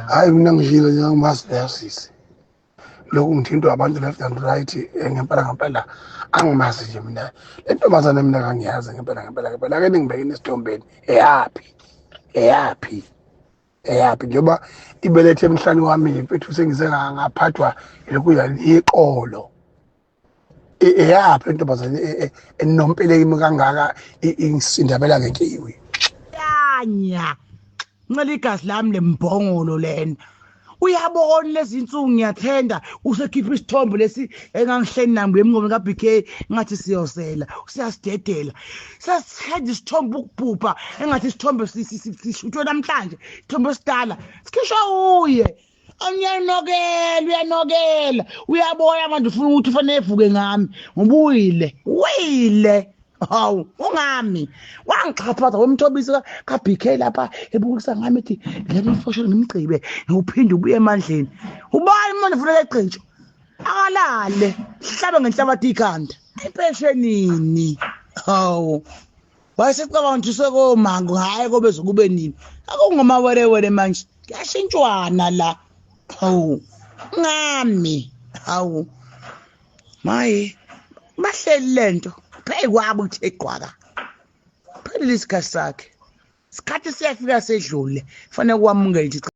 Hayi mina ngishilo njengamasilayasisi. Lokhu ngithintwa abantu left and right ngempela angimazi nje mina. Le ntombazane mina kangiyazi ngempela ake ningibekeni esithombeni eyaphi njengoba ibelethe emhlani wami mfethu sengize ngaphathwa lokhu yaliqolo. Eyaphi intombazane enompeleki kangaka ingisindabela ngenkiwi. Yanya ncela igazi lami lembongolo lena uyabona lezi insuku ngiyathenda usekhipha isithombe lesi engangihleni nambu yemngoma kaBK ngathi siyosela usiyasidedela sasithenga isithombe ukubhubha engathi isithombe sishuthwe namhlanje isithombe sidala sikhishwa uye uyanokela uyabona manje ufuna ukuthi ufanele evuke ngami ngoba uyile hawu ungami wangixhaphaza wemthobisa kaBK lapha ebukisa ngami ethi ngeke ngifoshele ngimgcibe ngiuphinde ubuye emandleni ubani manje ufuna leqhintsho akalale hlabe ngenhlabathi ikhanda impeshenini hawu wayesecabanga ukuthi sekomango hayi kobe zokube nini akungomawere manje kuyashintshwana la hawu ngami hawu maye bahleli lento phekwabo ukuthi eqhwaka phelile isikhathi sakhe isikhathi siyafika sedlule fanele kwamukele